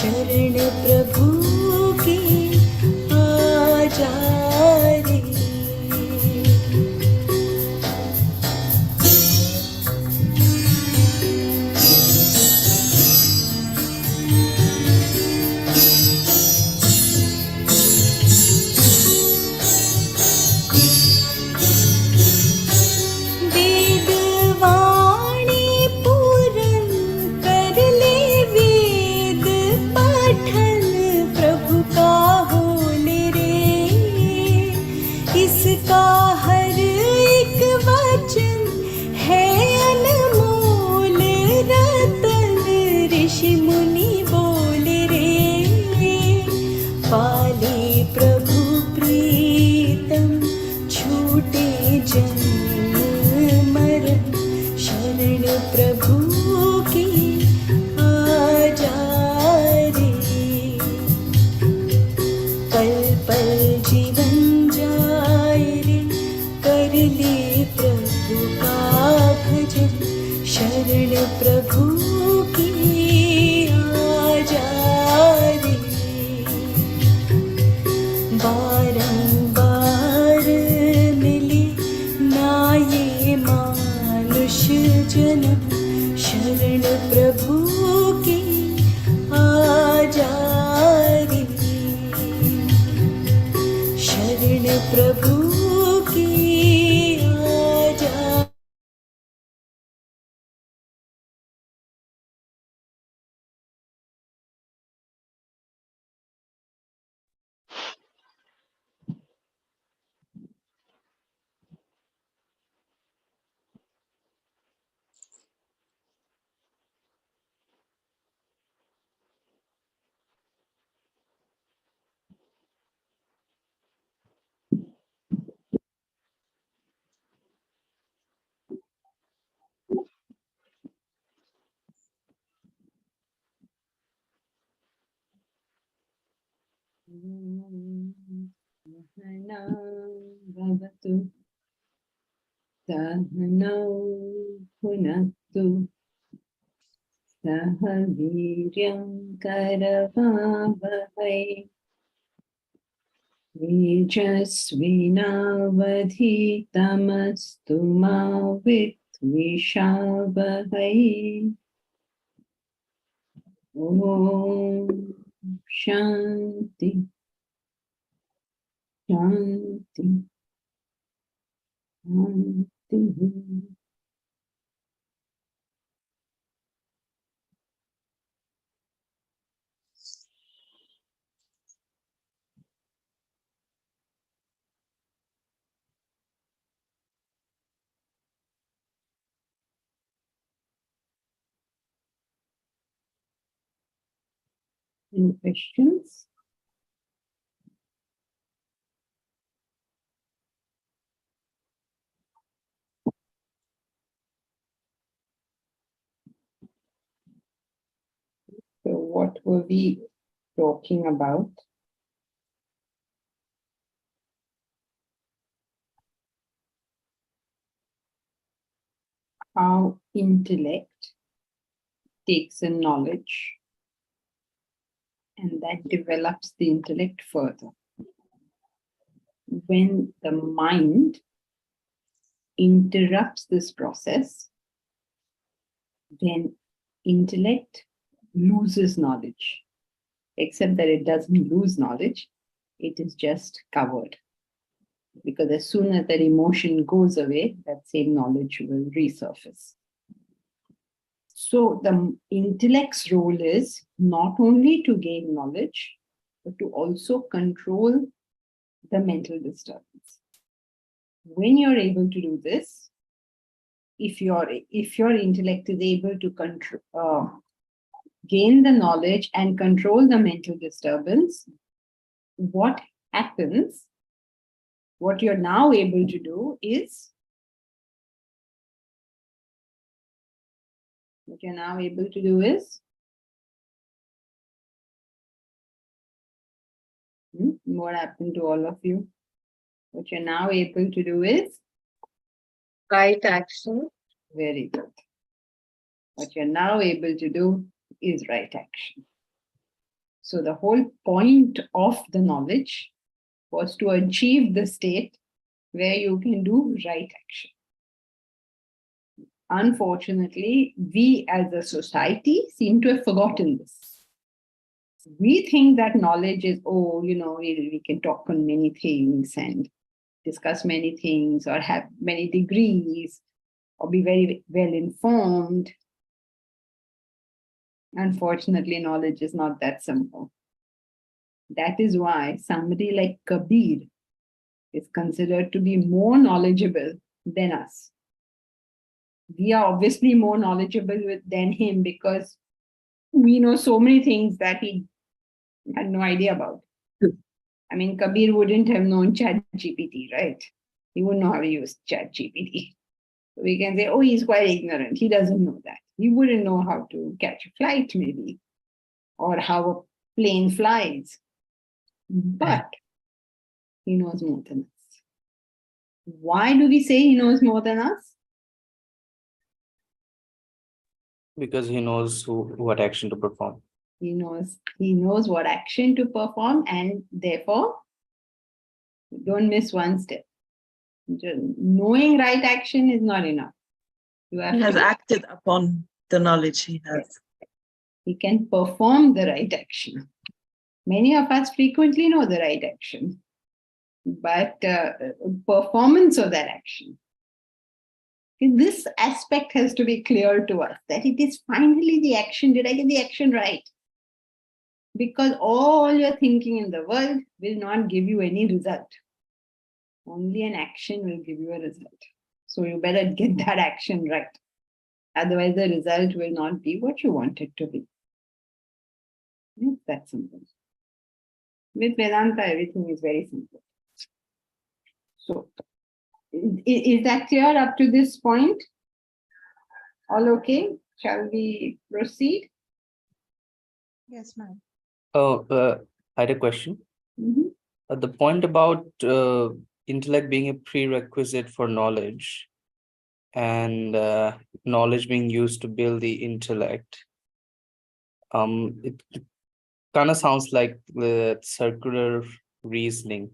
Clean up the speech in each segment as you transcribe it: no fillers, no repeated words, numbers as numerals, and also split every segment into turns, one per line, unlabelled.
शरण प्रभु की आ जा रे।
भवतु सहनौ भुनक्तु सह वीर्यं करवावहै तेजस्विनावधीतमस्तु मा विद्विषावहै। ॐ शान्ति शान्ति शान्तिः। Any questions? So what were we talking about? How intellect takes in knowledge and that develops the intellect further. When the mind interrupts this process, then intellect loses knowledge, except that it doesn't lose knowledge, it is just covered. Because as soon as that emotion goes away, that same knowledge will resurface. So the intellect's role is not only to gain knowledge, but to also control the mental disturbance. When you're able to do this, if your intellect is able to gain the knowledge and control the mental disturbance, what happens, what you're now able to do is, what happened to all of you? What you're now able to do is?
Right action.
Very good. What you're now able to do is right action. So the whole point of the knowledge was to achieve the state where you can do right action. Unfortunately, we as a society seem to have forgotten this. We think that knowledge is, we can talk on many things and discuss many things or have many degrees or be very well informed. Unfortunately, knowledge is not that simple. That is why somebody like Kabir is considered to be more knowledgeable than us. We are obviously more knowledgeable than him because we know so many things that he had no idea about. I mean, Kabir wouldn't have known ChatGPT, right? He wouldn't know how to use ChatGPT. So we can say, oh, he's quite ignorant. He doesn't know that. He wouldn't know how to catch a flight, maybe, or how a plane flies. But he knows more than us. Why do we say he knows more than us?
Because he knows what action to perform.
He knows what action to perform, and therefore don't miss one step. Just knowing right action is not enough.
He has acted upon the knowledge he has.
He can perform the right action. Many of us frequently know the right action, but performance of that action. This aspect has to be clear to us, that it is finally the action. Did I get the action right? Because all your thinking in the world will not give you any result. Only an action will give you a result. So you better get that action right. Otherwise, the result will not be what you want it to be. It's that simple. With Vedanta, everything is very simple. So, is that clear up to this point? All okay? Shall we proceed?
Yes, ma'am.
Oh, I had a question.
Mm-hmm.
The point about intellect being a prerequisite for knowledge and knowledge being used to build the intellect. It kind of sounds like the circular reasoning.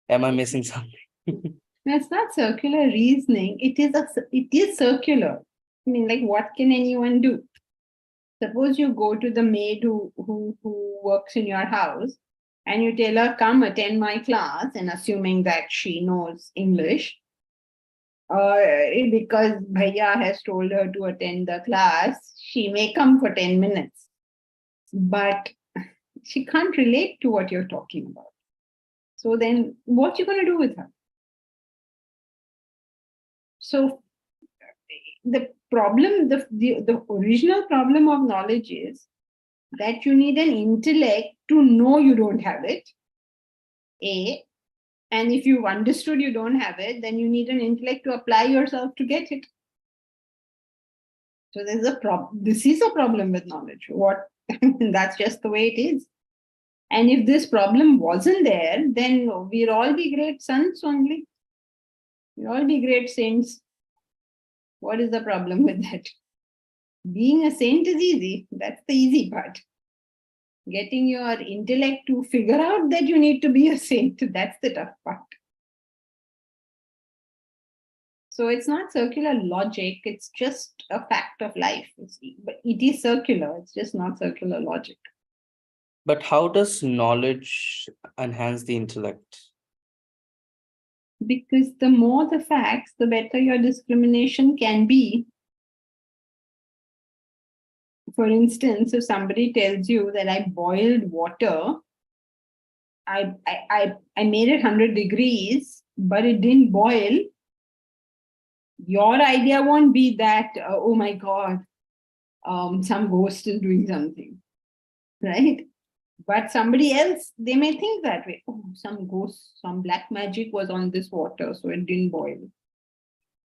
Am I missing something?
No, it's not circular reasoning. It is circular. I mean, like, what can anyone do? Suppose you go to the maid who works in your house and you tell her, come attend my class, and assuming that she knows English, because Bhaiya has told her to attend the class, she may come for 10 minutes. But she can't relate to what you're talking about. So then what are you going to do with her? So the problem, the original problem of knowledge is that you need an intellect to know you don't have it, A. And if you've understood you don't have it, then you need an intellect to apply yourself to get it. So there's a problem. This is a problem with knowledge. That's just the way it is. And if this problem wasn't there, then we'd all be great sons only. We'd all be great saints. What is the problem with that? Being a saint is easy. That's the easy part. Getting your intellect to figure out that you need to be a saint, that's the tough part. So it's not circular logic, it's just a fact of life. But it is circular, it's just not circular logic.
But how does knowledge enhance the intellect?
Because the more the facts, the better your discrimination can be. For instance, if somebody tells you that I boiled water, I made it 100 degrees, but it didn't boil, your idea won't be that, oh my God, some ghost is doing something, right? But somebody else, they may think that way. Oh, some ghost, some black magic was on this water, so it didn't boil.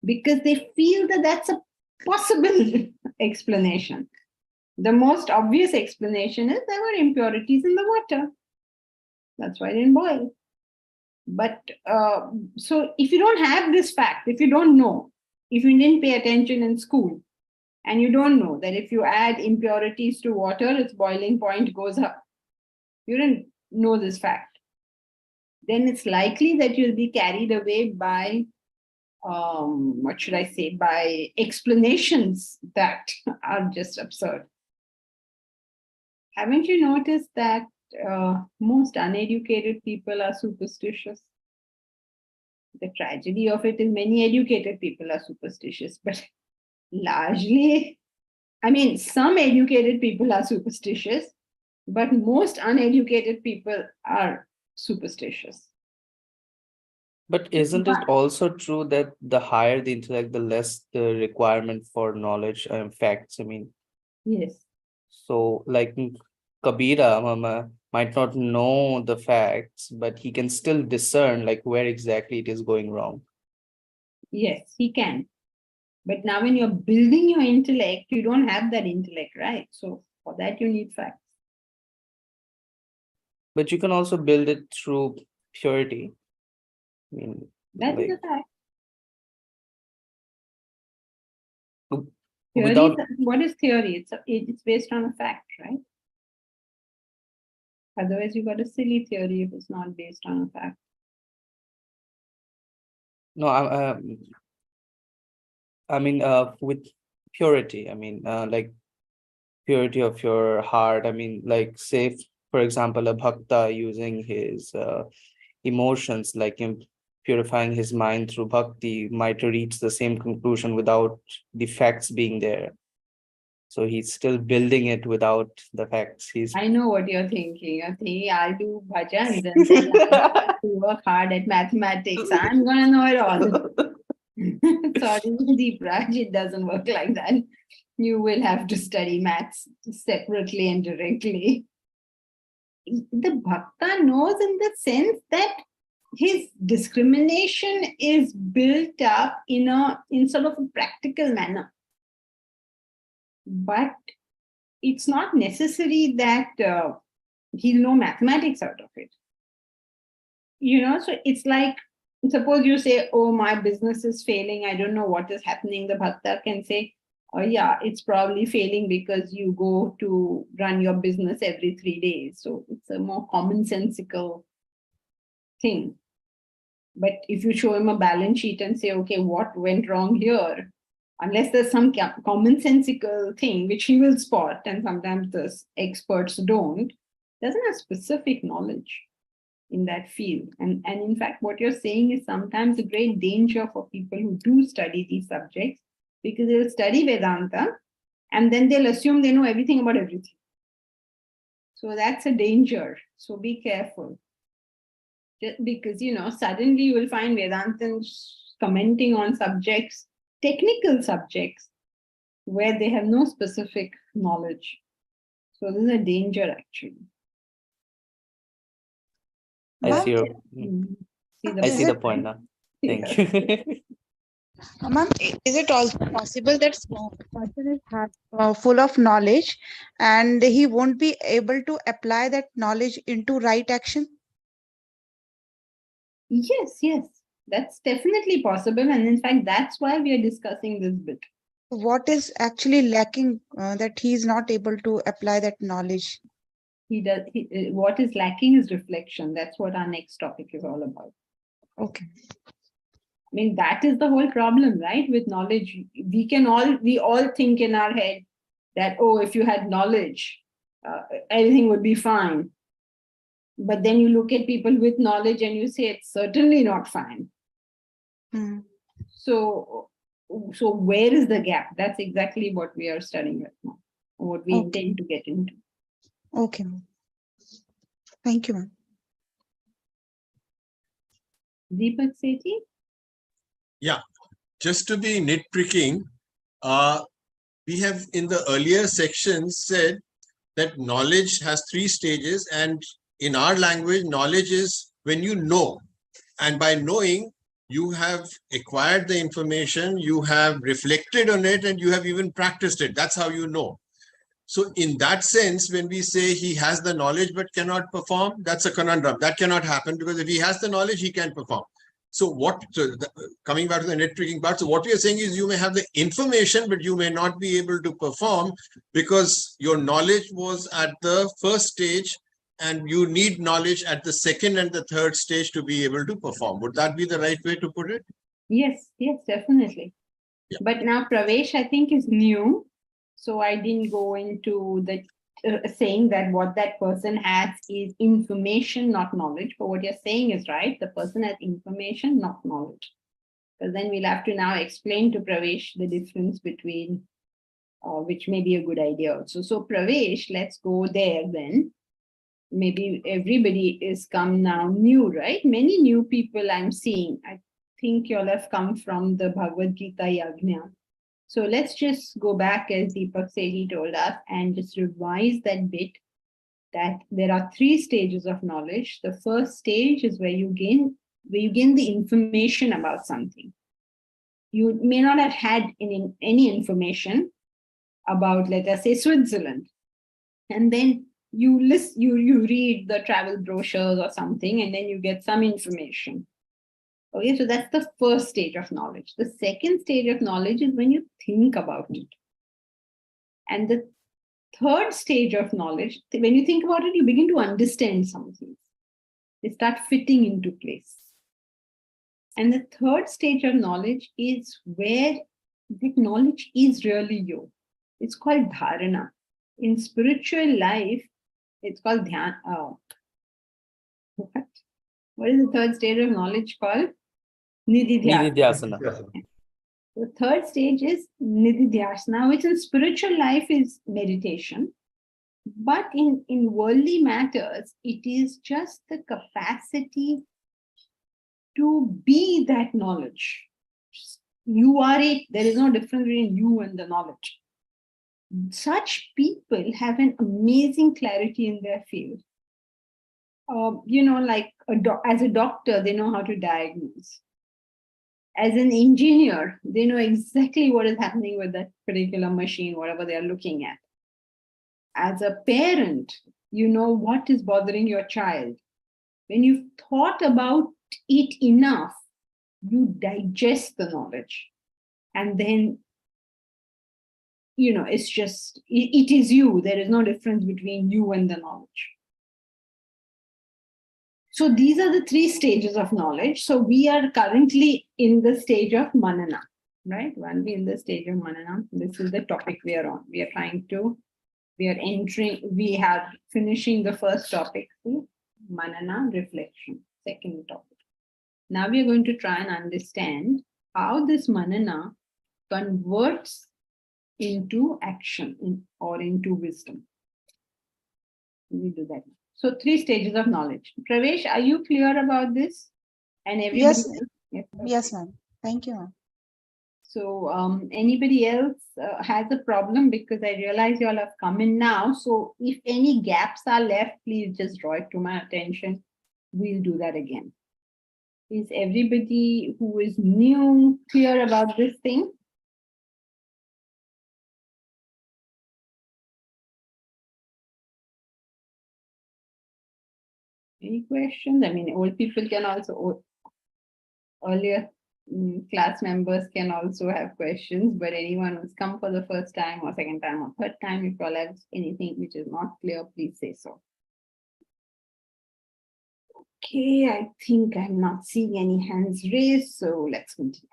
Because they feel that that's a possible explanation. The most obvious explanation is there were impurities in the water. That's why it didn't boil. But so if you don't have this fact, if you don't know, if you didn't pay attention in school, and you don't know that if you add impurities to water, its boiling point goes up, You didn't know this fact. Then it's likely that you'll be carried away by, what should I say, by explanations that are just absurd. Haven't you noticed that most uneducated people are superstitious? The tragedy of it is many educated people are superstitious, but largely, I mean, some educated people are superstitious, but most uneducated people are superstitious.
But isn't it also true that the higher the intellect, the less the requirement for knowledge and facts? I mean,
Yes.
so like Kabira Mama might not know the facts, but he can still discern like where exactly it is going wrong.
Yes, he can. But now when you're building your intellect, you don't have that intellect, right? So for that, you need facts.
But you can also build it through purity. I mean,
That is
like,
a fact. Theory,
without,
what is theory? It's based on a fact, right? Otherwise, you got a silly theory if it's not based on a fact.
no, I mean, with purity, I mean, like purity of your heart. I mean, like, say, for example, a bhakta using his emotions, like him purifying his mind through bhakti, might reach the same conclusion without the facts being there. So he's still building it without the facts.
I know what you're thinking. You're thinking, I'll do bhajans and then I'll have to work hard at mathematics. I'm going to know it all. Sorry, Deep Raj, it doesn't work like that. You will have to study maths separately and directly. The bhakta knows in the sense that his discrimination is built up in sort of a practical manner. But it's not necessary that he'll know mathematics out of it. So it's like, suppose you say, oh, my business is failing, I don't know what is happening. The bhakta can say, oh yeah, it's probably failing because you go to run your business every 3 days. So it's a more commonsensical thing. But if you show him a balance sheet and say, okay, what went wrong here? Unless there's some commonsensical thing which he will spot, and sometimes the experts don't, doesn't have specific knowledge in that field. And in fact, what you're saying is sometimes a great danger for people who do study these subjects, because they'll study Vedanta and then they'll assume they know everything about everything. So that's a danger. So be careful. Just because, suddenly you will find Vedantans commenting on subjects, technical subjects, where they have no specific knowledge. So this is a danger, actually.
I see your, I see the point now. Thank you.
Ma'am, is it also possible that person is full of knowledge and he won't be able to apply that knowledge into right action?
Yes, that's definitely possible. And in fact, that's why we are discussing this bit.
What is actually lacking that he is not able to apply that knowledge?
What is lacking is reflection. That's what our next topic is all about.
Okay.
I mean, that is the whole problem, right? With knowledge, we all think in our head that, oh, if you had knowledge, everything would be fine. But then you look at people with knowledge and you say it's certainly not fine. So where is the gap? That's exactly what we are studying right now, what we intend to get into.
Okay. Thank you, ma'am.
Deepak Sethi?
Yeah, just to be nitpicking, we have in the earlier sections said that knowledge has 3 stages, and in our language, knowledge is when you know, and by knowing, you have acquired the information, you have reflected on it, and you have even practiced it. That's how you know. So in that sense, when we say he has the knowledge but cannot perform, that's a conundrum. That cannot happen, because if he has the knowledge, he can perform. So coming back to the nitpicking part, so what we are saying is you may have the information, but you may not be able to perform because your knowledge was at the first stage and you need knowledge at the second and the third stage to be able to perform. Would that be the right way to put it?
Yes, definitely.
Yeah.
But now Pravesh, I think, is new. So I didn't go into the saying that what that person has is information, not knowledge. But what you're saying is right. The person has information, not knowledge. Because then we'll have to now explain to Pravesh the difference between, which may be a good idea also. So Pravesh, let's go there then. Maybe everybody is come now new, right? Many new people I'm seeing. I think you'll have come from the Bhagavad Gita Yajna. So let's just go back, as Deepak Sethi told us, and just revise that bit, that there are 3 stages of knowledge. The first stage is where you gain the information about something. You may not have had any information about, let us say, Switzerland. And then you read the travel brochures or something, and then you get some information. Okay, so that's the first stage of knowledge. The second stage of knowledge is when you think about it. And the third stage of knowledge, when you think about it, you begin to understand something. They start fitting into place. And the third stage of knowledge is where that knowledge is really you. It's called dharana. In spiritual life, it's called dhyan. What is the third stage of knowledge called? Nididhyasana.
Nididhyasana.
The third stage is nididhyasana, which in spiritual life is meditation. But in worldly matters, it is just the capacity to be that knowledge. You are it. There is no difference between you and the knowledge. Such people have an amazing clarity in their field. Like as a doctor, they know how to diagnose. As an engineer, they know exactly what is happening with that particular machine, whatever they are looking at. As a parent, you know what is bothering your child. When you've thought about it enough, you digest the knowledge. And then, it's just, it is you. There is no difference between you and the knowledge. So these are the 3 stages of knowledge. So we are currently in the stage of manana, right? When we're in the stage of manana, this is the topic we are on. We are finishing the first topic, manana, reflection, second topic. Now we are going to try and understand how this manana converts into action or into wisdom. We do that. So 3 stages of knowledge. Pravesh, are you clear about this? And everybody
Yes,
else?
yes, ma'am. Thank you, ma'am.
So anybody else has a problem, because I realize you all have come in now. So if any gaps are left, please just draw it to my attention. We'll do that again. Is everybody who is new clear about this thing? Any questions? I mean, old people can also, earlier class members can also have questions, but anyone who's come for the first time or second time or third time, if you all have anything which is not clear, please say so. Okay, I think I'm not seeing any hands raised, so let's continue.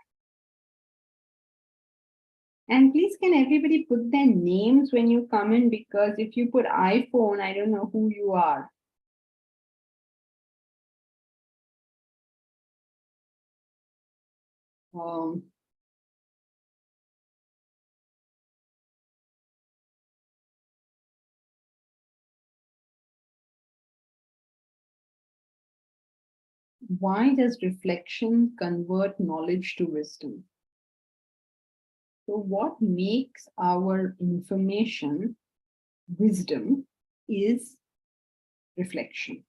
And please, can everybody put their names when you come in, because if you put iPhone, I don't know who you are. Why does reflection convert knowledge to wisdom? So what makes our information wisdom is reflection.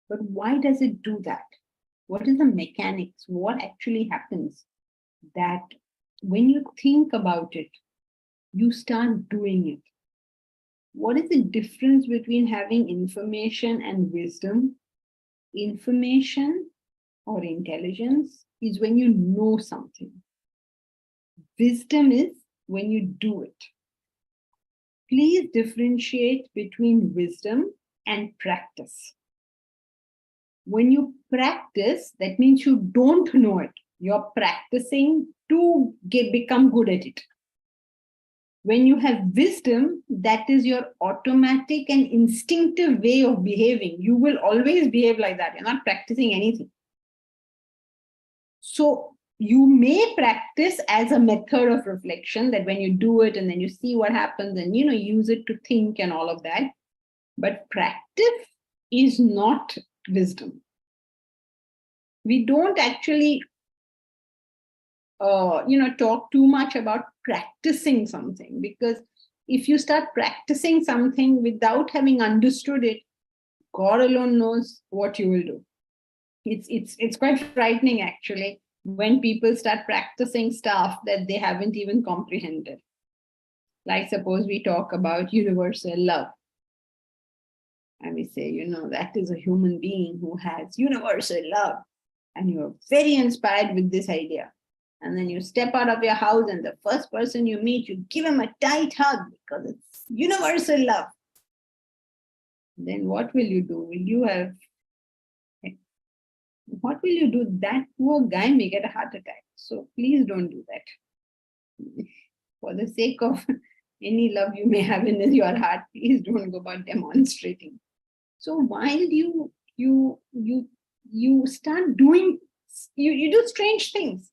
But why does it do that? What is the mechanics? What actually happens that when you think about it, you start doing it? What is the difference between having information and wisdom? Information or intelligence is when you know something. Wisdom is when you do it. please differentiate between wisdom and practice. When you practice, that means you don't know it. You're practicing to become good at it. When you have wisdom, that is your automatic and instinctive way of behaving. You will always behave like that. You're not practicing anything. So you may practice as a method of reflection, that when you do it and then you see what happens and, use it to think and all of that. But practice is not wisdom. We don't actually talk too much about practicing something, because if you start practicing something without having understood it, God alone knows what you will do. It's quite frightening, actually, when people start practicing stuff that they haven't even comprehended. Like, suppose we talk about universal love, and we say, that is a human being who has universal love, and you're very inspired with this idea. And then you step out of your house and the first person you meet, you give him a tight hug because it's universal love. Then what will you do? What will you do? That poor guy may get a heart attack. So please don't do that. For the sake of any love you may have in your heart, please don't go about demonstrating. So while you start doing, you do strange things.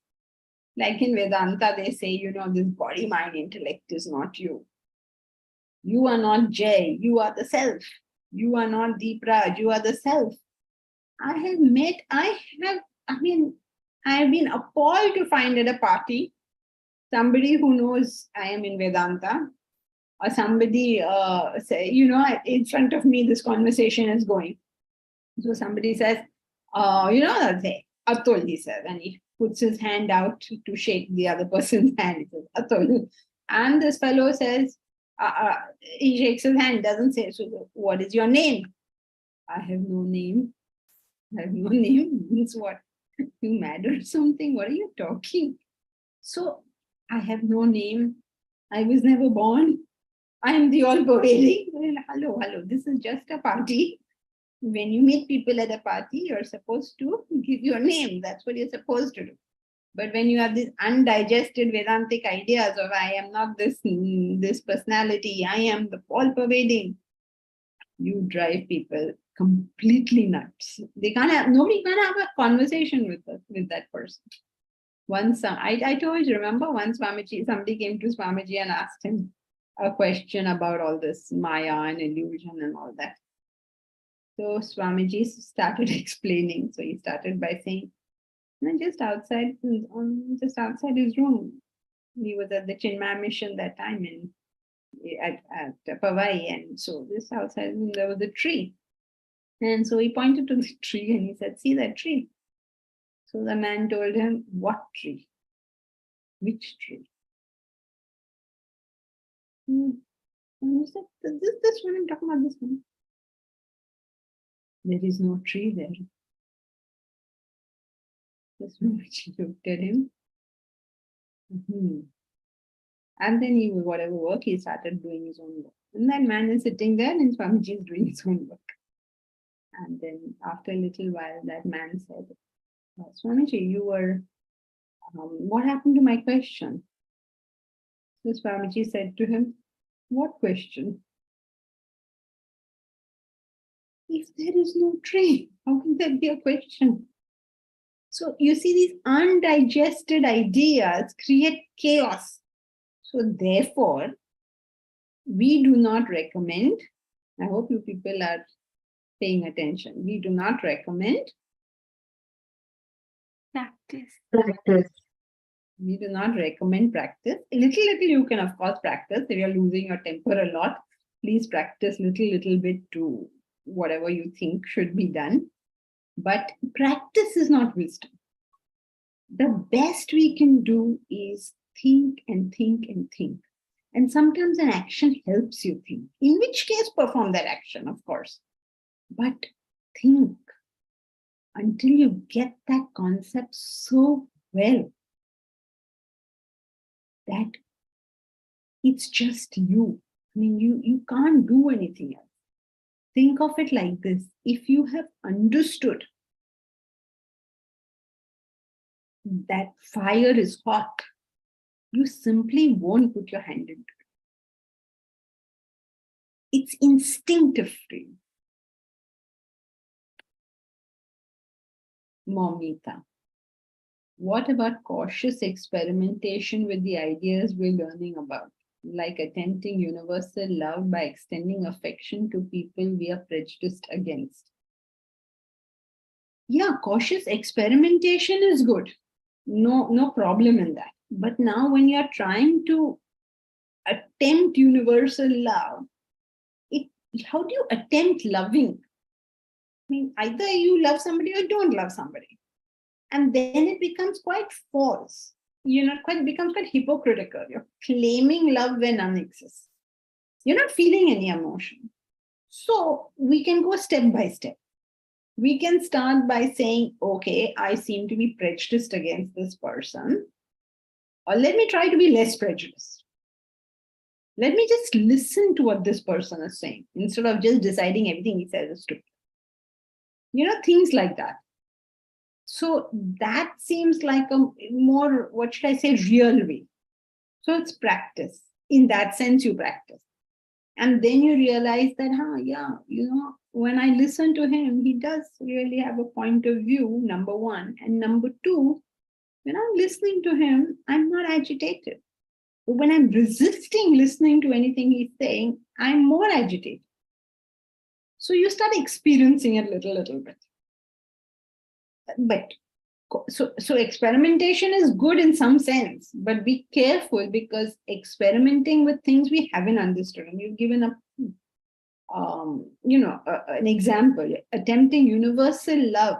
Like in Vedanta, they say, this body, mind, intellect is not you. You are not Jay, you are the self. You are not Deepraj, you are the self. I've been appalled to find at a party somebody who knows I am in Vedanta, or somebody say, in front of me, this conversation is going. So somebody says, say, Atul, he says, and he puts his hand out to shake the other person's hand. He says, Atul. And this fellow says, he shakes his hand, doesn't say, so what is your name? I have no name. I have no name means what? You mad or something? What are you talking? So I have no name. I was never born. I am the all-pervading. Well, hello. This is just a party. When you meet people at a party, you're supposed to give your name. That's what you're supposed to do. But when you have these undigested Vedantic ideas of I am not this personality, I am the all-pervading, you drive people completely nuts. Nobody can have a conversation with that person. Once I told you, remember once somebody came to Swamiji and asked him a question about all this Maya and illusion and all that. So Swamiji started explaining. So he started by saying, just outside his room, he was at the Ch9 mission that time at Pavai, and so this outside there was a tree. And so he pointed to the tree and he said, see that tree? So the man told him, what tree? Which tree? And he said, this one, I'm talking about this one. There is no tree there. This one looked at him. And then whatever work, he started doing his own work. And that man is sitting there and Swamiji is doing his own work. And then after a little while, that man said, Swamiji, you were, what happened to my question? So Swamiji said to him, what question? If there is no tree, how can there be a question? So you see, these undigested ideas create chaos. So therefore, we do not recommend, I hope you people are paying attention, we do not recommend practice. We do not recommend practice. Little you can of course practice. If you're losing your temper a lot, please practice little bit to whatever you think should be done. But practice is not wisdom. The best we can do is think and think and think. And sometimes an action helps you think, in which case perform that action, of course. But think until you get that concept so well that it's just you. I mean, you can't do anything else. Think of it like this. If you have understood that fire is hot, you simply won't put your hand into it. It's instinctive for you. Momita, what about cautious experimentation with the ideas we're learning about, like attempting universal love by extending affection to people we are prejudiced against? Yeah, cautious experimentation is good. No problem in that. But now when you're trying to attempt universal love, how do you attempt loving? I mean, either you love somebody or don't love somebody. And then it becomes quite false. Becomes quite hypocritical. You're claiming love when none exists. You're not feeling any emotion. So we can go step by step. We can start by saying, okay, I seem to be prejudiced against this person. Or let me try to be less prejudiced. Let me just listen to what this person is saying instead of just deciding everything he says is stupid. Things like that. So that seems like a more, what should I say, real way. So it's practice. In that sense, you practice. And then you realize that, when I listen to him, he does really have a point of view, number one. And number two, when I'm listening to him, I'm not agitated. But when I'm resisting listening to anything he's saying, I'm more agitated. So you start experiencing it little bit. But so experimentation is good in some sense, but be careful, because experimenting with things we haven't understood, and you've given an example, attempting universal love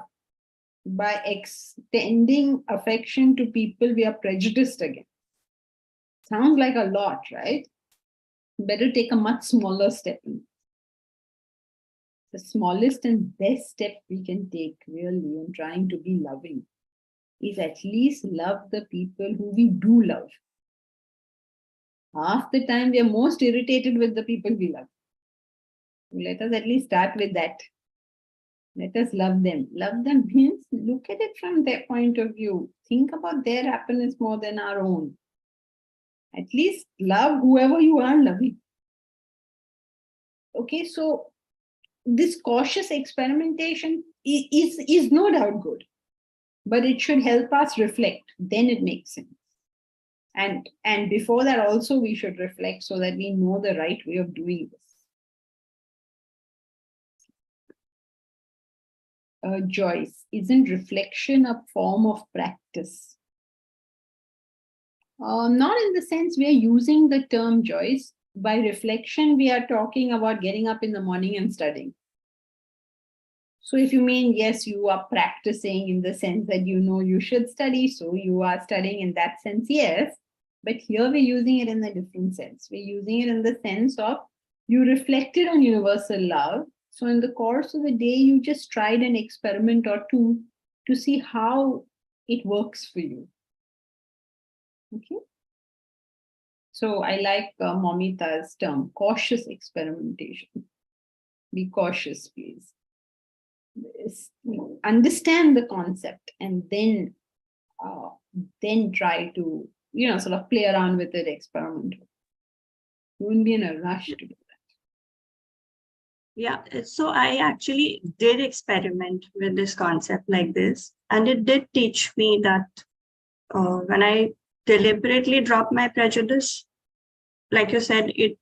by extending affection to people we are prejudiced against. Sounds like a lot, right? Better take a much smaller step. The smallest and best step we can take really in trying to be loving is at least love the people who we do love. Half the time we are most irritated with the people we love. Let us at least start with that. Let us love them. Love them means look at it from their point of view. Think about their happiness more than our own. At least love whoever you are loving. Okay, so this cautious experimentation is no doubt good, but it should help us reflect. Then it makes sense. And before that also we should reflect so that we know the right way of doing this. Joyce, isn't reflection a form of practice? Not in the sense we are using the term, Joyce. By reflection, we are talking about getting up in the morning and studying. So if you mean, yes, you are practicing in the sense that you should study, so you are studying in that sense, yes. But here we're using it in a different sense. We're using it in the sense of you reflected on universal love. So in the course of the day, you just tried an experiment or two to see how it works for you. Okay. So I like Momita's term, cautious experimentation. Be cautious, please. Understand the concept and then try to sort of play around with it, experiment. You wouldn't be in a rush to do that.
Yeah, so I actually did experiment with this concept like this, and it did teach me that when I deliberately drop my prejudice, like you said, it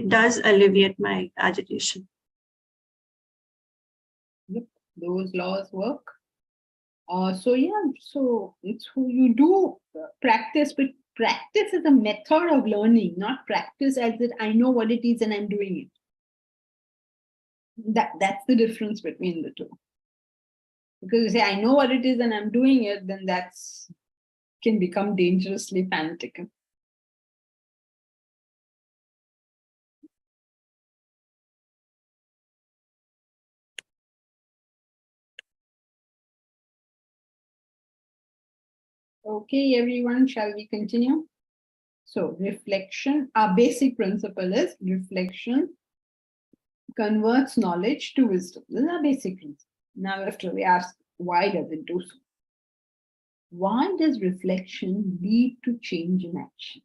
does alleviate my agitation.
Yep, those laws work. So it's who you do practice, but practice is a method of learning, not practice as that I know what it is and I'm doing it. That's the difference between the two. Because you say I know what it is and I'm doing it, then that's can become dangerously fanatical. Okay, everyone, shall we continue? So reflection, our basic principle is reflection converts knowledge to wisdom. This is our basic principle. Now after we ask, why does it do so? Why does reflection lead to change in action?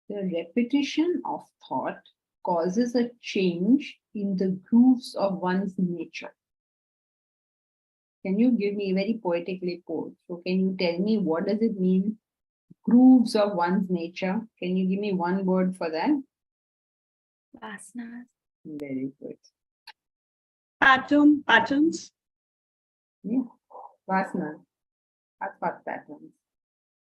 The repetition of thought causes a change in the grooves of one's nature. Can you give me very poetically put? So can you tell me what does it mean? Grooves of one's nature. Can you give me one word for that?
Vasanas.
Very good.
Patterns.
Yeah. Vasana. Thought patterns.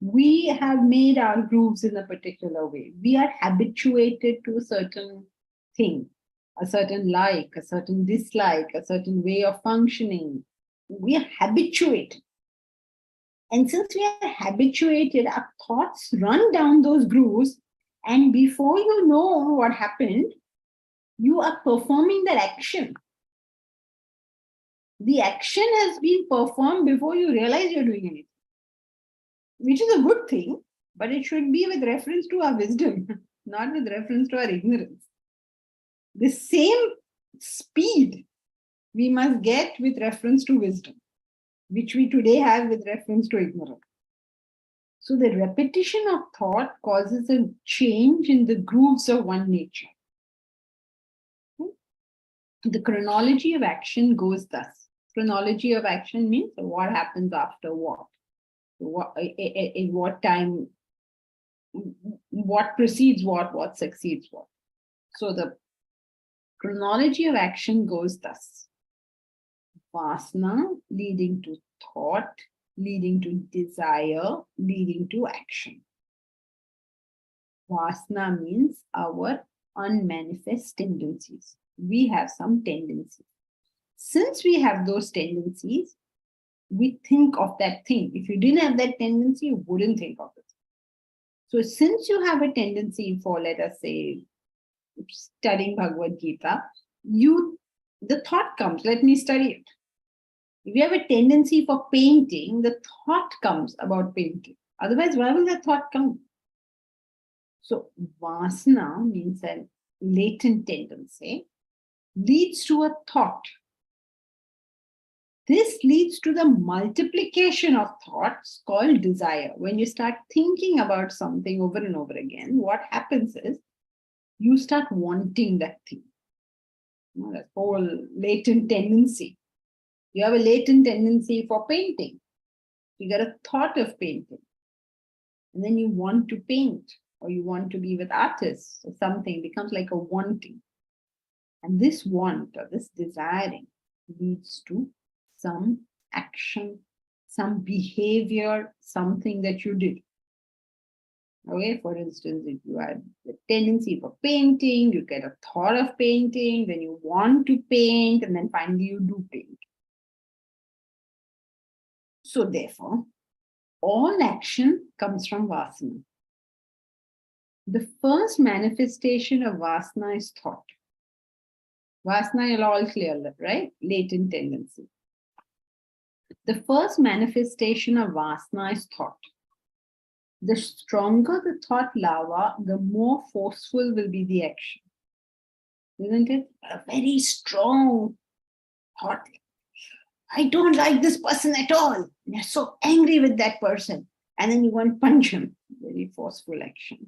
We have made our grooves in a particular way. We are habituated to a certain thing, a certain like, a certain dislike, a certain way of functioning. We are habituated. And since we are habituated, our thoughts run down those grooves, and before you know what happened, you are performing that action. The action has been performed before you realize you're doing anything, which is a good thing, but it should be with reference to our wisdom, not with reference to our ignorance. The same speed we must get with reference to wisdom, which we today have with reference to ignorance. So the repetition of thought causes a change in the grooves of one nature. The chronology of action goes thus. Chronology of action means what happens after what. In what time, what precedes what succeeds what. So the chronology of action goes thus. Vasana leading to thought, leading to desire, leading to action. Vasana means our unmanifest tendencies. We have some tendencies. Since we have those tendencies, we think of that thing. If you didn't have that tendency, you wouldn't think of it. So since you have a tendency for, let us say, studying Bhagavad Gita, the thought comes, let me study it. If you have a tendency for painting, the thought comes about painting. Otherwise, why will that thought come? So vasana means a latent tendency, leads to a thought. This leads to the multiplication of thoughts called desire. When you start thinking about something over and over again, what happens is you start wanting that thing. That whole latent tendency. You have a latent tendency for painting. You get a thought of painting. And then you want to paint, or you want to be with artists or something. It becomes like a wanting. And this want or this desiring leads to some action, some behavior, something that you did. Okay, for instance, if you had the tendency for painting, you get a thought of painting, then you want to paint, and then finally you do paint. So therefore, all action comes from vasana. The first manifestation of vasana is thought. Vasana is all clear, right? Latent tendency. The first manifestation of vasana is thought. The stronger the thought lava, the more forceful will be the action. Isn't it? A very strong thought. I don't like this person at all. You're so angry with that person. And then you want to punch him. Very forceful action.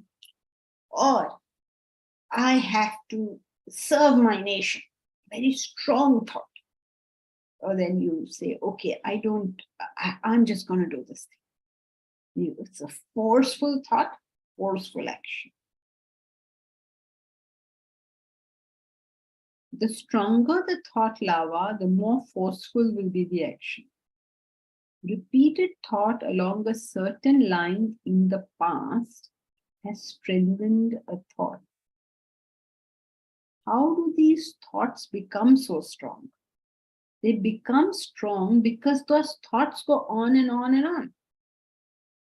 Or I have to serve my nation. Very strong thought. Or then you say, okay, I'm just going to do this thing. It's a forceful thought, forceful action. The stronger the thought lava, the more forceful will be the action. Repeated thought along a certain line in the past has strengthened a thought. How do these thoughts become so strong? They become strong because those thoughts go on and on and on.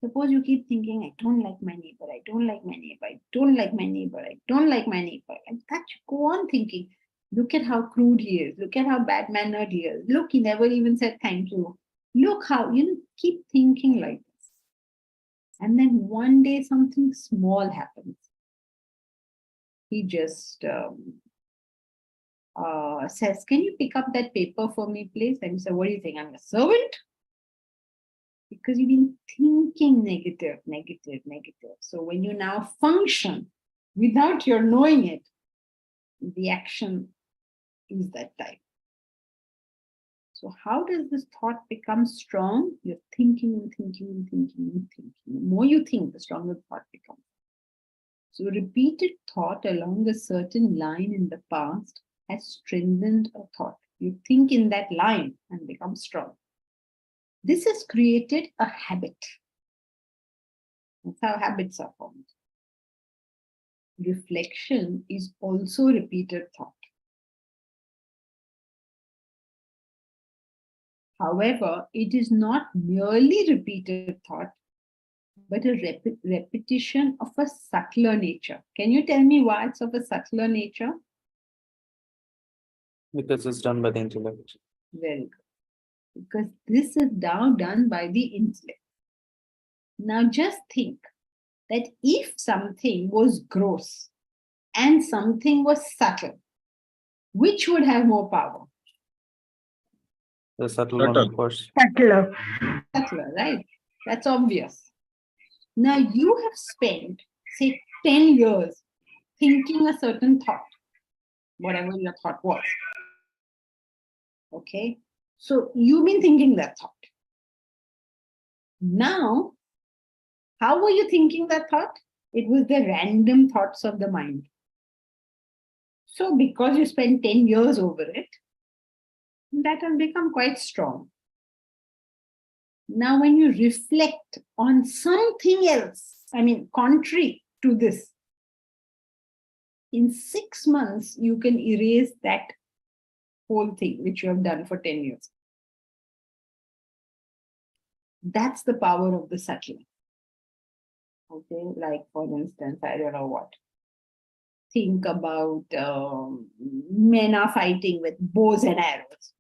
Suppose you keep thinking, I don't like my neighbor, I don't like my neighbor, I don't like my neighbor, I don't like my neighbor. And that you go on thinking, look at how crude he is, look at how bad-mannered he is, look, he never even said thank you. Look how, keep thinking like this. And then one day something small happens. He just says, "Can you pick up that paper for me, please?" And you say, "What do you think? I'm a servant?" Because you've been thinking negative, negative, negative. So when you now function without your knowing it, the action is that type. So how does this thought become strong? You're thinking and thinking and thinking and thinking. The more you think, the stronger the thought becomes. So repeated thought along a certain line in the past has strengthened a thought. You think in that line and become strong. This has created a habit. That's how habits are formed. Reflection is also repeated thought. However, it is not merely repeated thought, but a repetition of a subtler nature. Can you tell me why it's of a subtler nature?
Because it's done by the intellect.
Very good. Because this is now done by the intellect. Now just think that if something was gross and something was subtle, which would have more power?
The subtle one, of course.
Subtler.
Subtler, right? That's obvious. Now you have spent, say, 10 years thinking a certain thought, whatever your thought was. Okay, so you've been thinking that thought. Now, how were you thinking that thought? It was the random thoughts of the mind. So because you spent 10 years over it, that has become quite strong. Now, when you reflect on something else, I mean, contrary to this, in 6 months, you can erase that whole thing which you have done for 10 years. That's the power of the subtle. Okay, like for instance, I don't know what. Think about men are fighting with bows and arrows.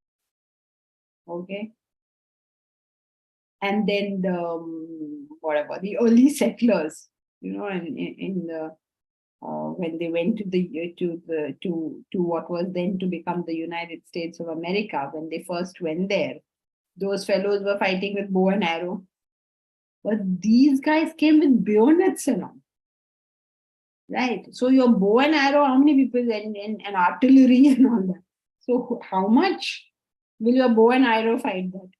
Okay. And then the the early settlers, you know, in the when they went to what was then to become the United States of America, when they first went there, those fellows were fighting with bow and arrow. But these guys came with bayonets and all. Right. So your bow and arrow, how many people and artillery and all that? So how much will your bow and arrow fight that?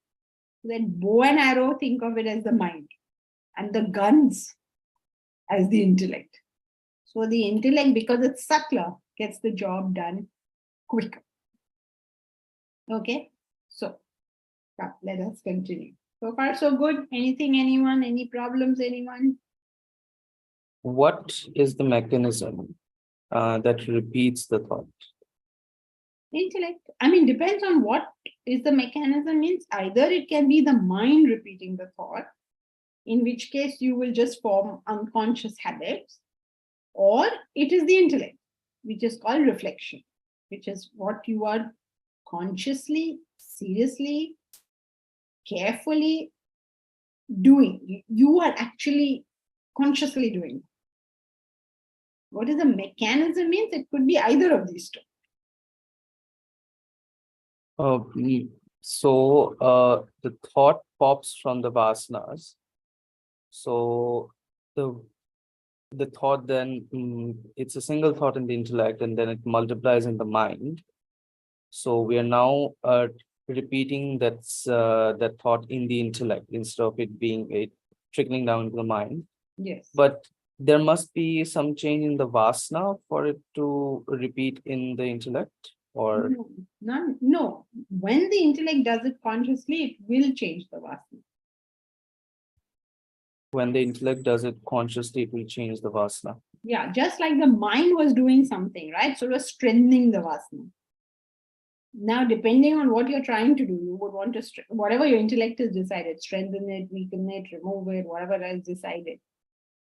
Then bow and arrow, think of it as the mind, and the guns as the intellect. So the intellect, because it's subtler, gets the job done quicker. Okay. So let us continue. So far, so good. Anything, anyone? Any problems, anyone?
What is the mechanism that repeats the thought?
Intellect. I mean, depends on what is the mechanism. Means either it can be the mind repeating the thought, in which case you will just form unconscious habits, or it is the intellect, which is called reflection, which is what you are consciously, seriously, carefully doing. You are actually consciously doing. What is the mechanism means? It could be either of these two.
So the thought pops from the vasanas. So the thought then it's a single thought in the intellect, and then it multiplies in the mind. So we are now repeating that thought in the intellect instead of it being trickling down into the mind.
Yes.
But there must be some change in the vasana for it to repeat in the intellect, or
no. When the intellect does it consciously, it will change the vasana.
when the intellect does it consciously, it will change the vasana.
Yeah, just like the mind was doing something, right? So it was strengthening the vasana. Now, depending on what you're trying to do, you would want to, whatever your intellect has decided, strengthen it, weaken it, remove it, whatever else decided.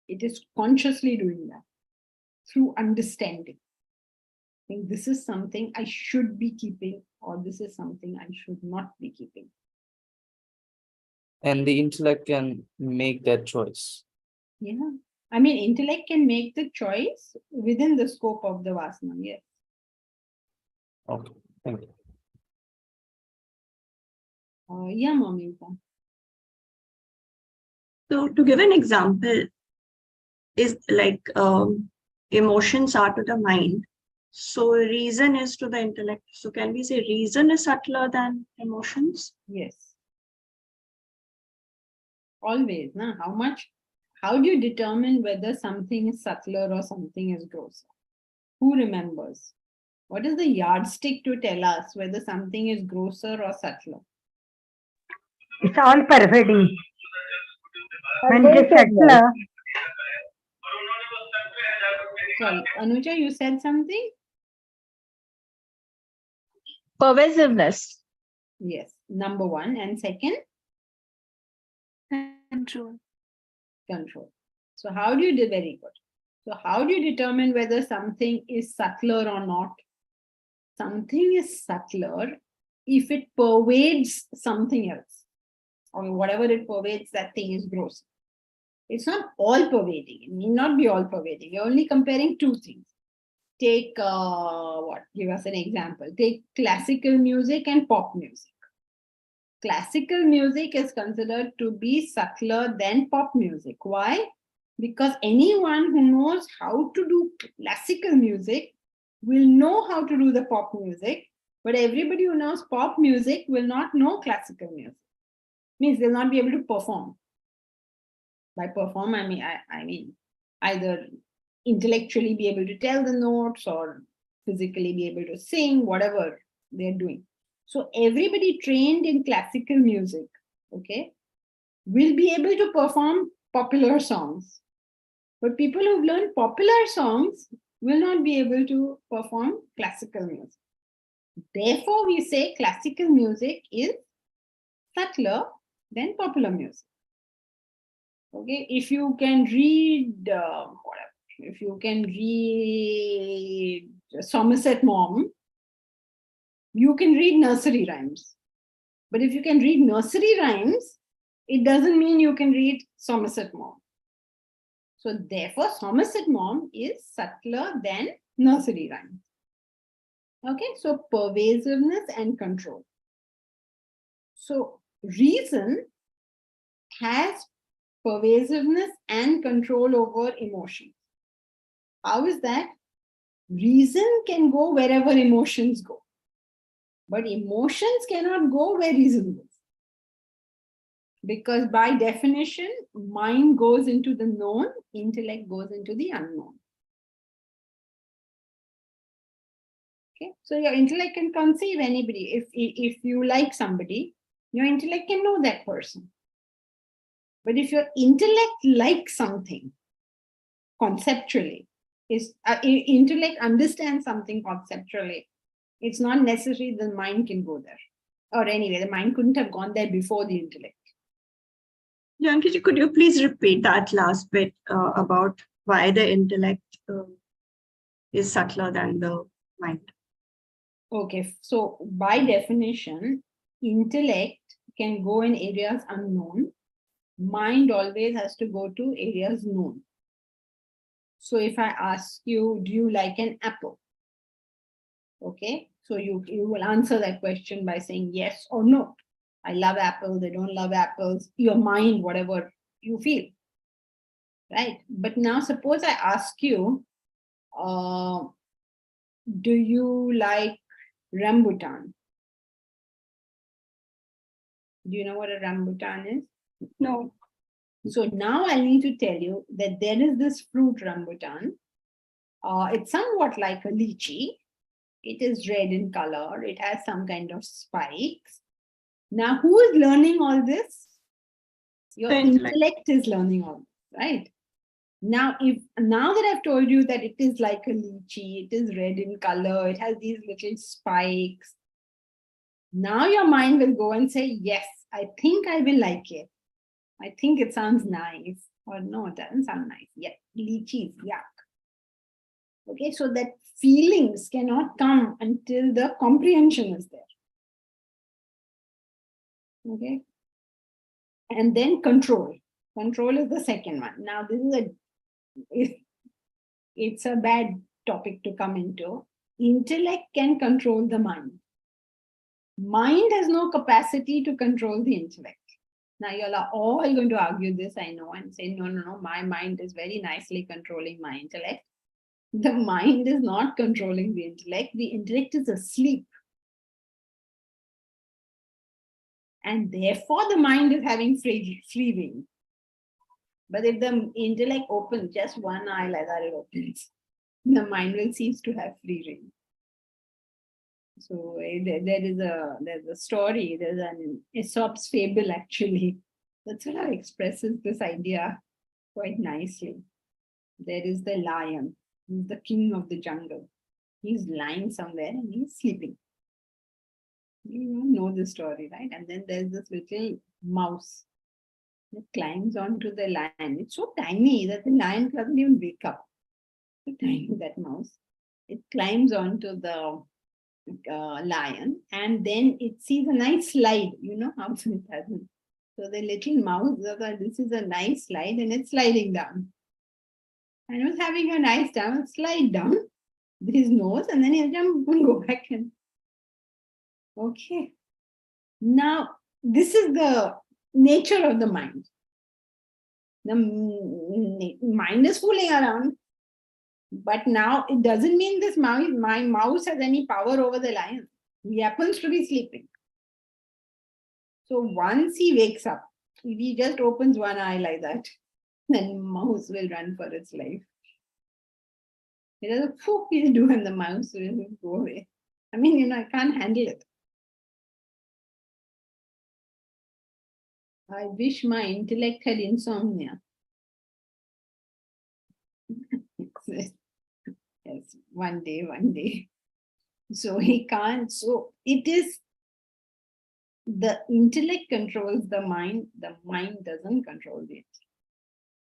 It is consciously doing that through understanding. I think this is something I should be keeping, or this is something I should not be keeping.
And the intellect can make that choice.
Yeah. I mean, intellect can make the choice within the scope of the vasana. Yes.
Okay, thank you.
Yeah, Mamita.
So to give an example, is like emotions are to the mind. So reason is to the intellect. So can we say reason is subtler than emotions?
Yes. Always. Nah? How do you determine whether something is subtler or something is grosser? Who remembers? What is the yardstick to tell us whether something is grosser or subtler?
It's all pervading. When it is subtler,
Sorry, Anuja, you said something?
Pervasiveness.
Yes, number one. And second,
Control.
control. So how do you do? Very good. So how do you determine whether something is subtler or not? Something is subtler if it pervades something else, or whatever it pervades, that thing is gross. It's not all pervading. It need not be all pervading. You're only comparing two things. Take what? Give us an example. Take classical music and pop music. Classical music is considered to be subtler than pop music. Why? Because anyone who knows how to do classical music will know how to do the pop music, but everybody who knows pop music will not know classical music. Means they'll not be able to perform. By perform, I mean either intellectually be able to tell the notes or physically be able to sing, whatever they're doing. So everybody trained in classical music, okay, will be able to perform popular songs. But people who've learned popular songs will not be able to perform classical music. Therefore, we say classical music is subtler than popular music. Okay, if you can read whatever, if you can read Somerset Maugham, you can read nursery rhymes. But if you can read nursery rhymes, it doesn't mean you can read Somerset Maugham. So therefore, Somerset Maugham is subtler than nursery rhymes. Okay, so pervasiveness and control. So reason has pervasiveness and control over emotions. How is that? Reason can go wherever emotions go, but emotions cannot go where reason goes. Because by definition, mind goes into the known, intellect goes into the unknown. Okay, so your intellect can conceive anybody. If you like somebody, your intellect can know that person. But if your intellect likes something conceptually, intellect understands something conceptually, it's not necessary the mind can go there. Or anyway, the mind couldn't have gone there before the intellect.
Jankiji, could you please repeat that last bit about why the intellect is subtler than the mind?
Okay, so by definition, intellect can go in areas unknown. Mind always has to go to areas known. So if I ask you, do you like an apple? Okay, so you will answer that question by saying yes or no. I love apples, I don't love apples, your mind, whatever you feel, right? But now suppose I ask you, do you like rambutan? Do you know what a rambutan is?
No.
So now I need to tell you that there is this fruit rambutan. It's somewhat like a lychee. It is red in color. It has some kind of spikes. Now, who is learning all this? Your intellect is learning all this, right? Now that I've told you that it is like a lychee, it is red in color, it has these little spikes. Now your mind will go and say, yes, I think I will like it. I think it sounds nice. Or no, it doesn't sound nice. Yeah, lychee, yuck. Okay, so that feelings cannot come until the comprehension is there. Okay. And then control. Control is the second one. Now, this is it's a bad topic to come into. Intellect can control the mind. Mind has no capacity to control the intellect. Now, you are all going to argue this, I know, and say, no, my mind is very nicely controlling my intellect. The mind is not controlling the intellect. The intellect is asleep. And therefore, the mind is having free rein. But if the intellect opens just one eye like that, it opens, the mind will cease to have free rein. So there's a story, there's an Aesop's fable actually, that sort of expresses this idea quite nicely. There is the lion, he's the king of the jungle. He's lying somewhere and he's sleeping. You know the story, right? And then there's this little mouse that climbs onto the lion. It's so tiny that the lion doesn't even wake up. So tiny, that mouse. It climbs onto the lion, and then it sees a nice slide. You know how it doesn't. So the little mouse thought, this is a nice slide, and it's sliding down. And it was having a nice time, slide down with his nose, and then he'll jump and go back and okay. Now, this is the nature of the mind. The mind is fooling around, but now it doesn't mean this mouse, my mouse has any power over the lion. He happens to be sleeping. So once he wakes up, if he just opens one eye like that, then mouse will run for its life. It does a poof, he'll do, and the mouse will go away. I mean, I can't handle it. I wish my intellect had insomnia. Yes, one day. So he can't. So it is the intellect controls the mind doesn't control it.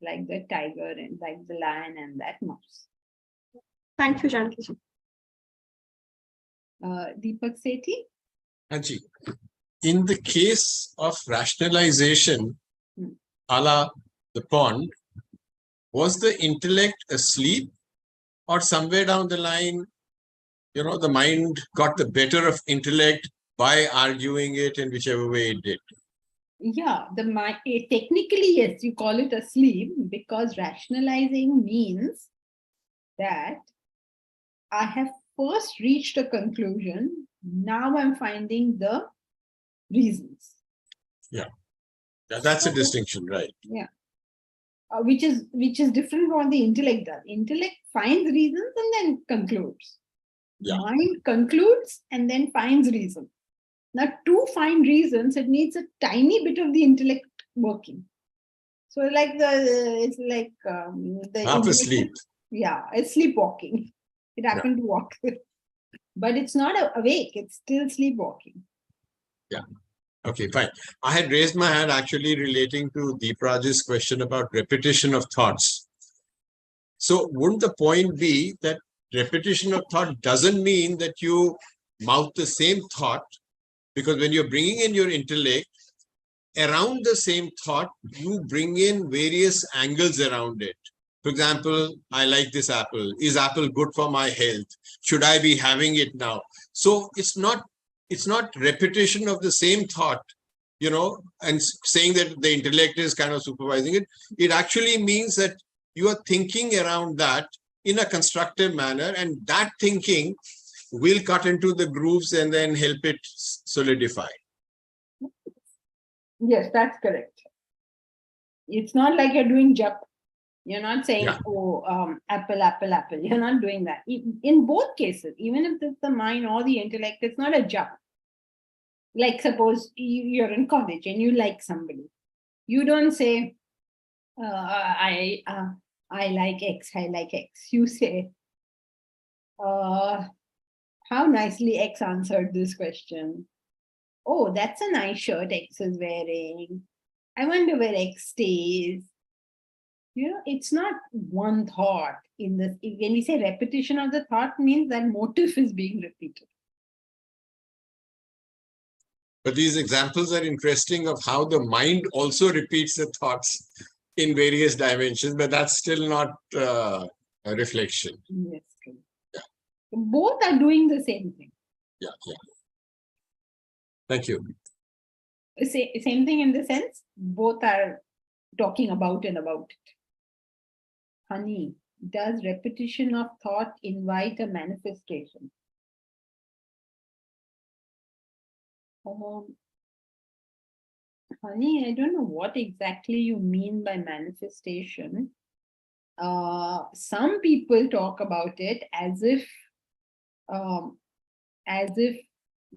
Like the tiger and like the lion and that mouse.
Thank you, Janaki.
Deepak Sethi?
Anji, in the case of rationalization, a la the pond, was the intellect asleep, or somewhere down the line, the mind got the better of intellect by arguing it in whichever way it did?
Yeah, the mind, technically, yes, you call it asleep, because rationalizing means that I have first reached a conclusion. Now I'm finding the reasons.
Yeah, that's a distinction, right?
Yeah, which is different from what the intellect does. Intellect finds reasons and then concludes. Yeah. Mind concludes and then finds reason. Now, to find reasons, it needs a tiny bit of the intellect working. So, like the
half asleep.
Yeah, it's sleepwalking. It happened to walk, but it's not awake. It's still sleepwalking.
Yeah. Okay, fine. I had raised my hand actually relating to Deepraj's question about repetition of thoughts. So, wouldn't the point be that repetition of thought doesn't mean that you mouth the same thought? Because when you're bringing in your intellect, around the same thought, you bring in various angles around it. For example, I like this apple. Is apple good for my health? Should I be having it now? So it's not repetition of the same thought, and saying that the intellect is kind of supervising it. It actually means that you are thinking around that in a constructive manner, and that thinking will cut into the grooves and then help it solidify.
Yes, that's correct. It's not like you're doing jap. You're not saying, apple, apple, apple. You're not doing that. In both cases, even if it's the mind or the intellect, it's not a jap. Like suppose you're in college and you like somebody. You don't say, I like X, I like X. You say, how nicely X answered this question. Oh, that's a nice shirt X is wearing. I wonder where X stays. It's not one thought in this. When we say repetition of the thought, means that motive is being repeated.
But these examples are interesting of how the mind also repeats the thoughts. in various dimensions, but that's still not a reflection.
Yes, true. Both are doing the same thing.
Yeah. Thank you.
Same thing in the sense, both are talking about and about it. Honey, does repetition of thought invite a manifestation? Honey, I don't know what exactly you mean by manifestation. Some people talk about it as if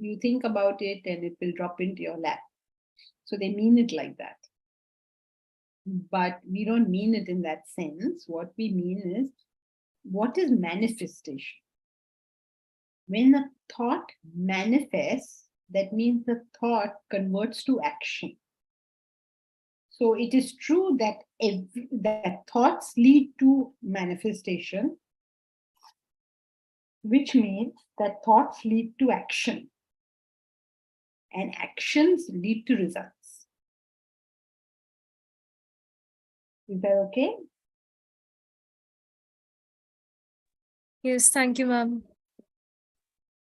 you think about it and it will drop into your lap. So they mean it like that. But we don't mean it in that sense. What we mean is, what is manifestation? When a thought manifests, that means the thought converts to action. So it is true that that thoughts lead to manifestation, which means that thoughts lead to action, and actions lead to results. Is that okay?
Yes, thank you, ma'am.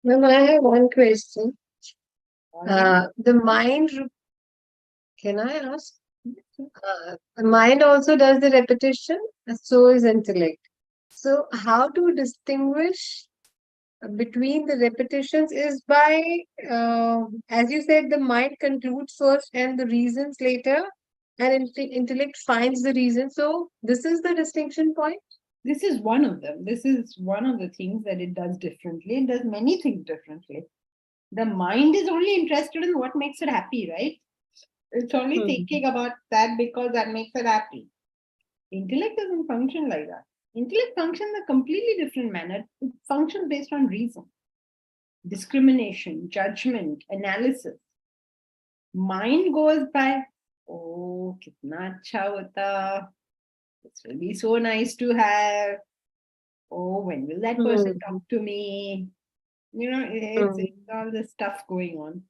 Ma'am, I have one question. The mind, can I ask? The mind also does the repetition, so is intellect. So how to distinguish between the repetitions is by, as you said, the mind concludes first and the reasons later, and intellect finds the reason. So this is the distinction point.
This is one of them. This is one of the things that it does differently. It does many things differently. The mind is only interested in what makes it happy, right? It's only thinking about that because that makes it happy. Intellect doesn't function like that. Intellect functions in a completely different manner. It functions based on reason, discrimination, judgment, analysis. Mind goes by, oh, kitna acha hota. This will be so nice to have. Oh, when will that person talk to me? You know, it's all this stuff going on.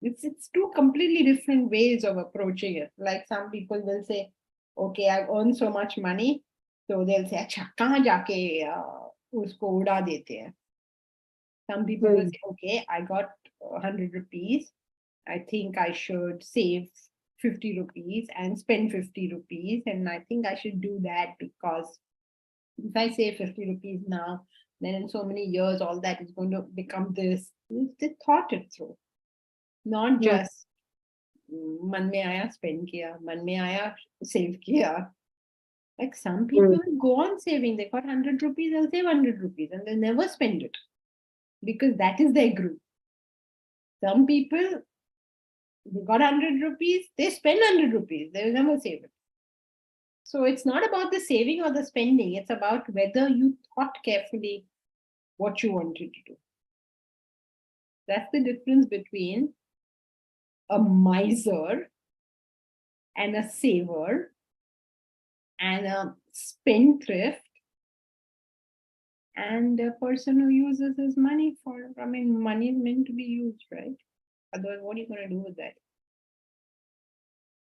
It's two completely different ways of approaching it. Like some people will say, okay, I've earned so much money. So they'll say, acha, kahan jaake usko uda dete hain. Some people will say, okay, I got 100 rupees. I think I should save 50 rupees and spend 50 rupees. And I think I should do that because if I save 50 rupees now, then in so many years, all that is going to become this. They thought it through. Not just man mein aaya spend kiya, man mein aaya save kiya. Like some people go on saving. They got 100 rupees, they'll save 100 rupees and they'll never spend it because that is their group. Some people, they got 100 rupees, they spend 100 rupees, they will never save it. So it's not about the saving or the spending. It's about whether you thought carefully what you wanted to do. That's the difference between a miser and a saver and a spendthrift and a person who uses his money for, I mean, money is meant to be used, right? Otherwise, what are you going to do with that?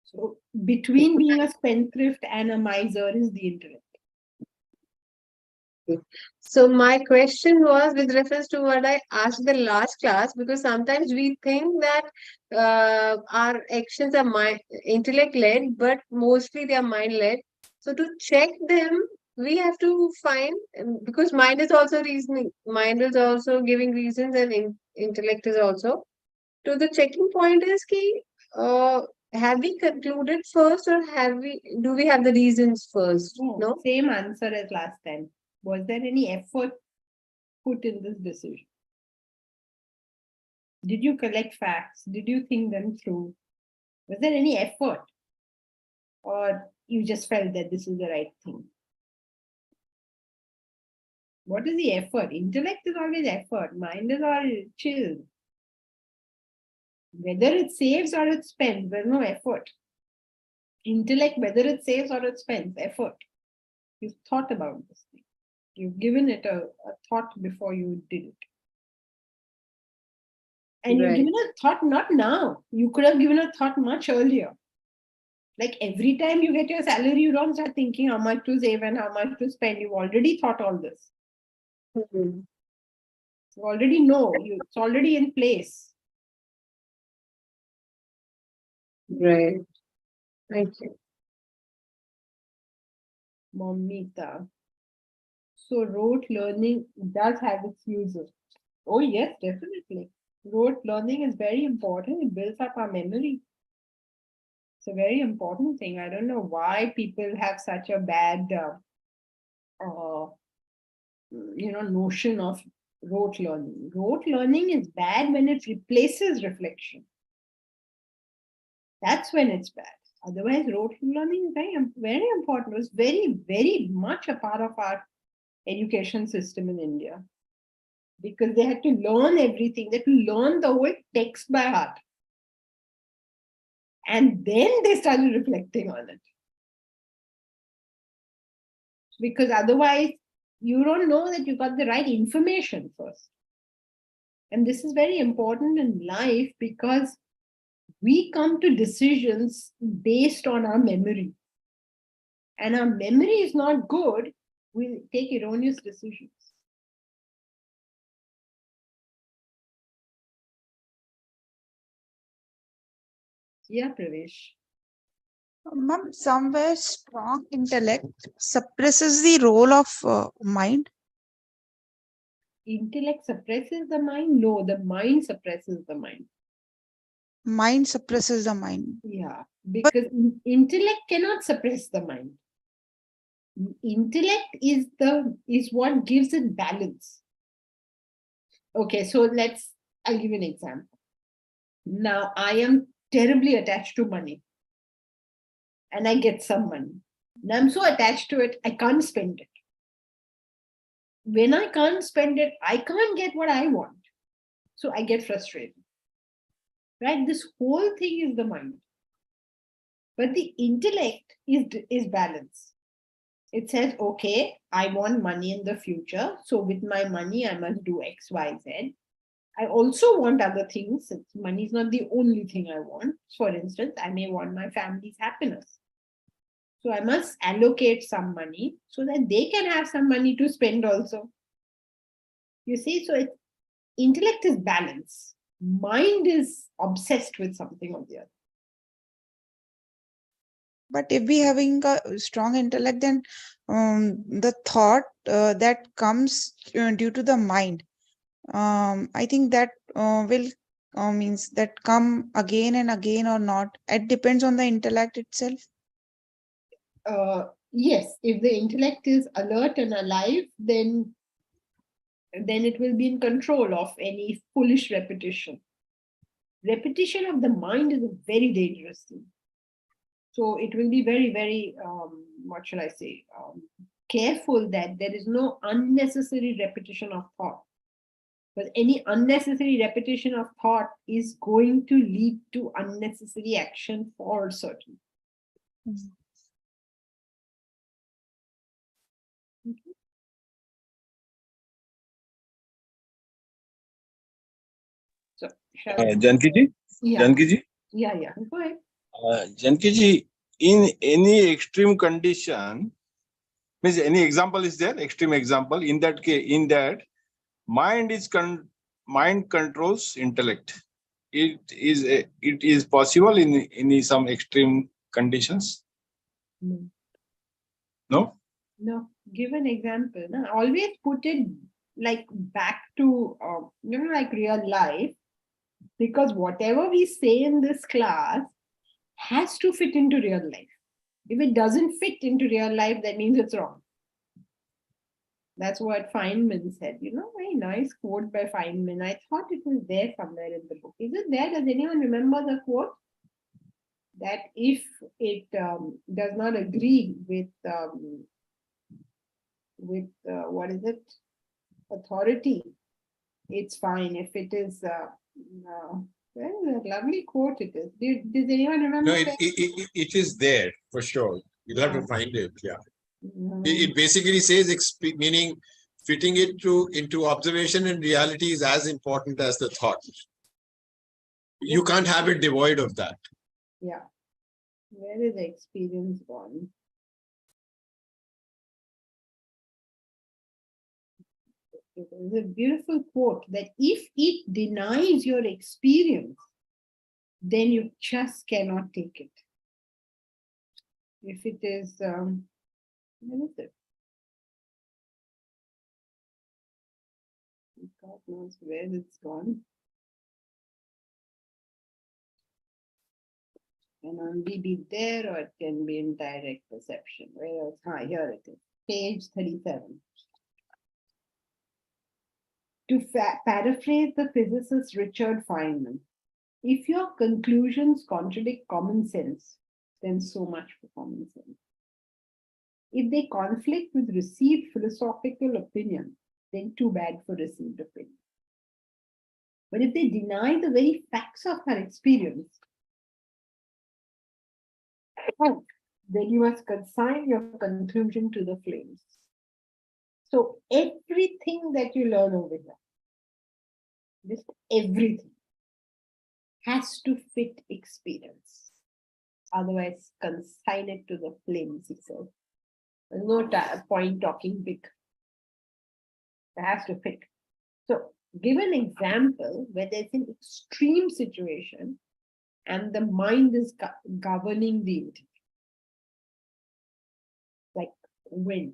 So between being a spendthrift and a miser is the intellect.
So my question was with reference to what I asked the last class, because sometimes we think that our actions are intellect led, but mostly they are mind led. So to check them, we have to find, because mind is also reasoning, mind is also giving reasons, and intellect is also. So the checking point is key. Have we concluded first, or do we have the reasons first? No?
Same answer as last time. Was there any effort put in this decision? Did you collect facts? Did you think them through? Was there any effort? Or you just felt that this is the right thing? What is the effort? Intellect is always effort. Mind is all chill. Whether it saves or it spends, there's no effort. Intellect, whether it saves or it spends, effort. You've thought about this thing. You've given it a thought before you did it. And you've given a thought not now. You could have given a thought much earlier. Like every time you get your salary, you don't start thinking how much to save and how much to spend. You've already thought all this.
Mhm.
You already know. It's already in place.
Right. Thank you.
Momita. So rote learning does have its uses. Oh yes, definitely. Rote learning is very important. It builds up our memory. It's a very important thing. I don't know why people have such a bad, notion of rote learning. Rote learning is bad when it replaces reflection. That's when it's bad. Otherwise, rote learning is very important. It was very, very much a part of our education system in India. Because they had to learn everything. They had to learn the whole text by heart. And then they started reflecting on it. Because otherwise, you don't know that you got the right information first. And this is very important in life because we come to decisions based on our memory. And our memory is not good, we take erroneous decisions. Yeah, Pravesh.
Ma'am, somewhere strong intellect suppresses the role of mind.
Intellect suppresses the mind? No, the mind suppresses the mind.
Mind suppresses the mind.
Yeah, because intellect cannot suppress the mind. Intellect is what gives it balance. Okay, so I'll give you an example. Now I am terribly attached to money and I get some money. Now I'm so attached to it, I can't spend it. When I can't spend it, I can't get what I want. So I get frustrated. Right? This whole thing is the mind. But the intellect is balance. It says, okay, I want money in the future. So with my money, I must do X, Y, Z. I also want other things. Money is not the only thing I want. For instance, I may want my family's happiness. So I must allocate some money so that they can have some money to spend also. You see, so intellect is balance. Mind is obsessed with something or the other.
But if we having a strong intellect, then the thought that comes due to the mind, I think that will means that come again and again or not. It depends on the intellect itself.
Yes, if the intellect is alert and alive, then it will be in control of any foolish repetition. Repetition of the mind is a very dangerous thing. So it will be very, very, what shall I say, careful that there is no unnecessary repetition of thought. But any unnecessary repetition of thought is going to lead to unnecessary action for certain. So,
Janki ji?
yeah.
Janki ji?
Yeah, go ahead.
Janki ji, in any extreme condition, means any example is there, extreme example, in that case, mind controls intellect. It is possible in some extreme conditions? No?
No, give an example. No? Always put it like back to, like real life, because whatever we say in this class has to fit into real life. If it doesn't fit into real life, that means it's wrong. That's what Feynman said. Very nice quote by Feynman. I thought it was there somewhere in the book. Is it there? Does anyone remember the quote? That if it does not agree with what is it? Authority, it's fine. If it is, where is that lovely quote it is? Does anyone remember?
No, it is there for sure. You'll have to find it. Yeah. It basically says, meaning fitting it into observation and reality is as important as the thought. You can't have it devoid of that.
Yeah. Where is the experience gone? There's a beautiful quote that if it denies your experience, then you just cannot take it. If it is, where is it? God knows where it's gone. Can only be there or it can be in direct perception. Where else? Here it is. Page 37. To paraphrase the physicist Richard Feynman, if your conclusions contradict common sense, then so much for common sense. If they conflict with received philosophical opinion, then too bad for received opinion. But if they deny the very facts of our experience, then you must consign your conclusion to the flames. So everything that you learn over here, just everything, has to fit experience. Otherwise, consign it to the flames itself. There's no point talking big. It has to fit. So give an example where there's an extreme situation and the mind is governing the intellect. Like when?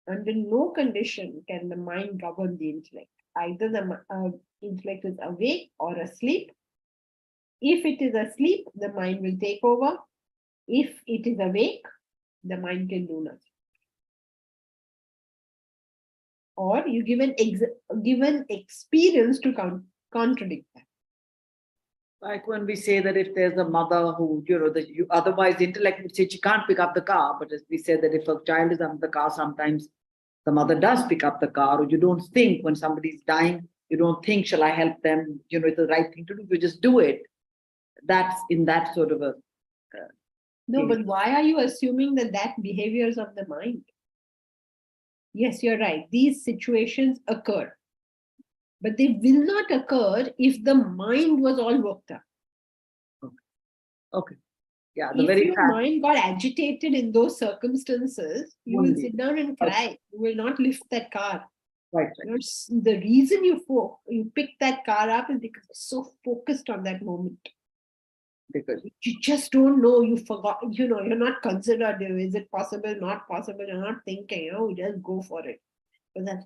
Under no condition can the mind govern the intellect. Either the intellect is awake or asleep. If it is asleep, the mind will take over. If it is awake, the mind can do nothing. Or you give an experience to contradict that.
Like when we say that if there's a mother who, otherwise the intellect would say she can't pick up the car, but as we say that if a child is under the car, sometimes the mother does pick up the car, or you don't think when somebody's dying, you don't think, shall I help them? It's the right thing to do, you just do it. That's in that sort of a...
No, but why are you assuming that behaviors of the mind? Yes, you're right. These situations occur. But they will not occur if the mind was all worked up.
Okay. Yeah.
If your mind got agitated in those circumstances, you will sit down and cry. You will not lift that car.
Right.
The reason you pick that car up is because you're so focused on that moment.
Because
you just don't know, you forgot, you're not considered, is it possible, not possible, you're not thinking, you just go for it. But that's,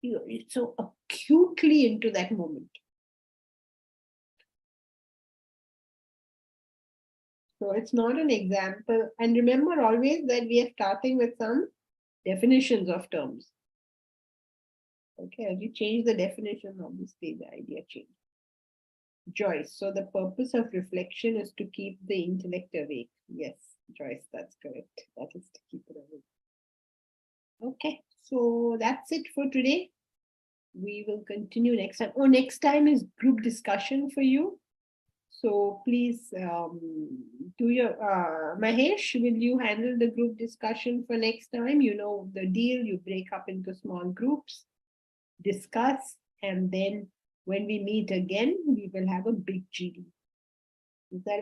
it's so acutely into that moment. So it's not an example. And remember always that we are starting with some definitions of terms. Okay, as you change the definition, obviously the idea changes. Joyce, so the purpose of reflection is to keep the intellect awake. Yes, Joyce, that's correct. That is to keep it awake. Okay, so that's it for today. We will continue next time. Oh, next time is group discussion for you. So please do your, Mahesh, will you handle the group discussion for next time? You know the deal, you break up into small groups, discuss, and then when we meet again, we will have a big GD. Is that